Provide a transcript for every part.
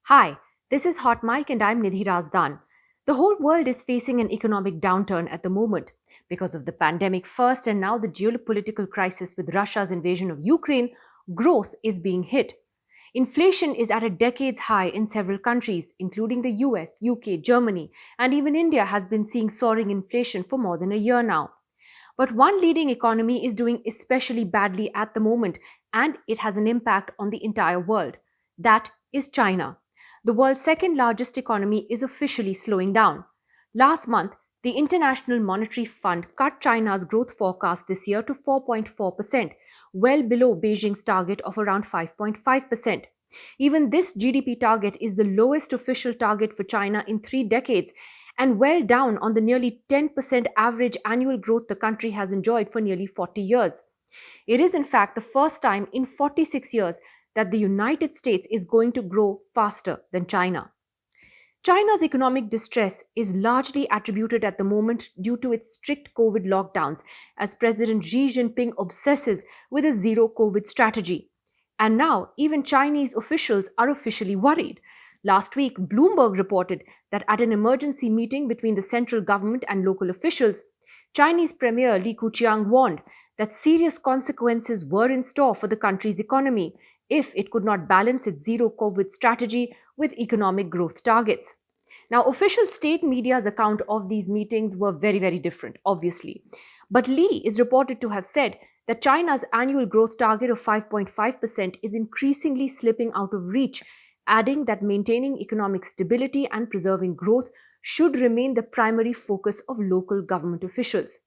Hi, this is Hot Mike and I'm Nidhi Razdan. The whole world is facing an economic downturn at the moment because of the pandemic first and now the geopolitical crisis with Russia's invasion of Ukraine. Growth is being hit. Inflation is at a decade's high in several countries, including the US, UK, Germany, and even India has been seeing soaring inflation for more than a year now. But one leading economy is doing especially badly at the moment, and it has an impact on the entire world. That is China. The world's second largest economy is officially slowing down. Last month, the International Monetary Fund cut China's growth forecast this year to 4.4%, well below Beijing's target of around 5.5%. Even this GDP target is the lowest official target for China in 3 decades and well down on the nearly 10% average annual growth the country has enjoyed for nearly 40 years. It is, in fact, the first time in 46 years that the United States is going to grow faster than China. China's economic distress is largely attributed at the moment due to its strict COVID lockdowns, as President Xi Jinping obsesses with a zero COVID strategy. And now, even Chinese officials are officially worried. Last week, Bloomberg reported that at an emergency meeting between the central government and local officials, Chinese Premier Li Keqiang warned that serious consequences were in store for the country's economy if it could not balance its zero COVID strategy with economic growth targets. Now, official state media's account of these meetings were very different, obviously. But Li is reported to have said that China's annual growth target of 5.5% is increasingly slipping out of reach, adding that maintaining economic stability and preserving growth should remain the primary focus of local government officials.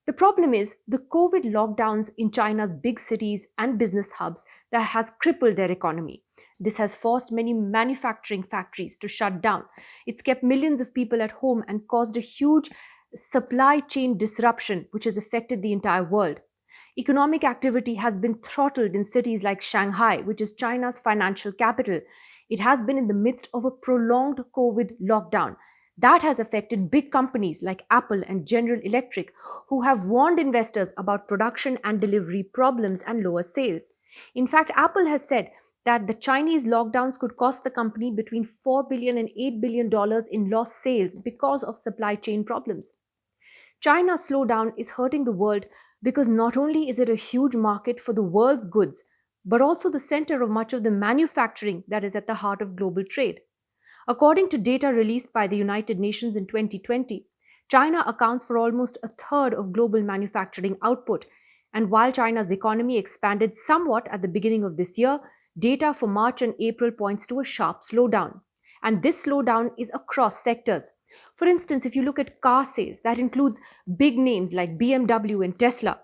The problem is the COVID lockdowns in China's big cities and business hubs that has crippled their economy. This has forced many manufacturing factories to shut down. It's kept millions of people at home and caused a huge supply chain disruption which has affected the entire world. Economic activity has been throttled in cities like Shanghai, which is China's financial capital. It has been in the midst of a prolonged COVID lockdown. That has affected big companies like Apple and General Electric, who have warned investors about production and delivery problems and lower sales. In fact, Apple has said that the Chinese lockdowns could cost the company between $4 billion and $8 billion in lost sales because of supply chain problems. China's slowdown is hurting the world because not only is it a huge market for the world's goods, but also the center of much of the manufacturing that is at the heart of global trade. According to data released by the United Nations in 2020, China accounts for almost a third of global manufacturing output. And while China's economy expanded somewhat at the beginning of this year, data for March and April points to a sharp slowdown. And this slowdown is across sectors. For instance, if you look at car sales, that includes big names like BMW and Tesla.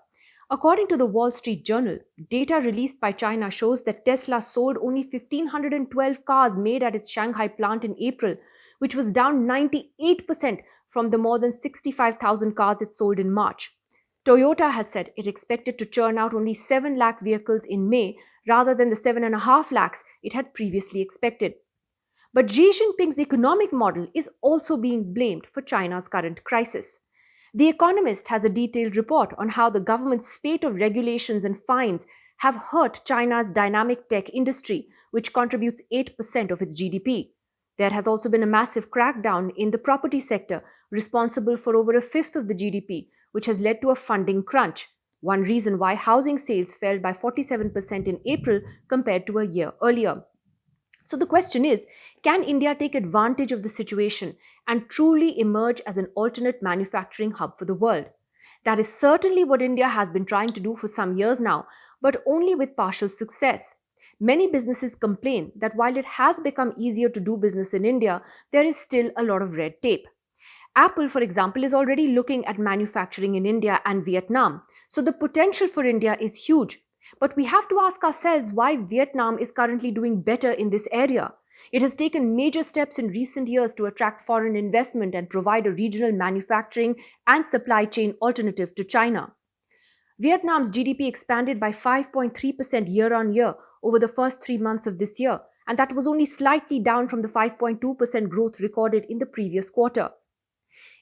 According to the Wall Street Journal, data released by China shows that Tesla sold only 1,512 cars made at its Shanghai plant in April, which was down 98% from the more than 65,000 cars it sold in March. Toyota has said it expected to churn out only 7 lakh vehicles in May rather than the 7.5 lakhs it had previously expected. But Xi Jinping's economic model is also being blamed for China's current crisis. The Economist has a detailed report on how the government's spate of regulations and fines have hurt China's dynamic tech industry, which contributes 8% of its GDP. There has also been a massive crackdown in the property sector, responsible for over a fifth of the GDP, which has led to a funding crunch. One reason why housing sales fell by 47% in April compared to a year earlier. So the question is, can India take advantage of the situation and truly emerge as an alternate manufacturing hub for the world? That is certainly what India has been trying to do for some years now, but only with partial success. Many businesses complain that while it has become easier to do business in India, there is still a lot of red tape. Apple, for example, is already looking at manufacturing in India and Vietnam, so the potential for India is huge. But we have to ask ourselves why Vietnam is currently doing better in this area. It has taken major steps in recent years to attract foreign investment and provide a regional manufacturing and supply chain alternative to China. Vietnam's GDP expanded by 5.3% year on year over the first 3 months of this year, and that was only slightly down from the 5.2% growth recorded in the previous quarter.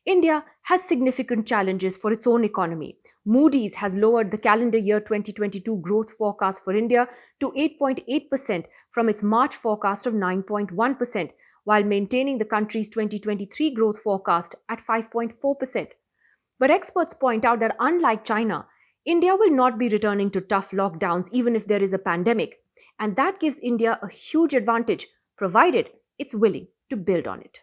India has significant challenges for its own economy. Moody's has lowered the calendar year 2022 growth forecast for India to 8.8% from its March forecast of 9.1%, while maintaining the country's 2023 growth forecast at 5.4%. But experts point out that unlike China, India will not be returning to tough lockdowns even if there is a pandemic. And that gives India a huge advantage, provided it's willing to build on it.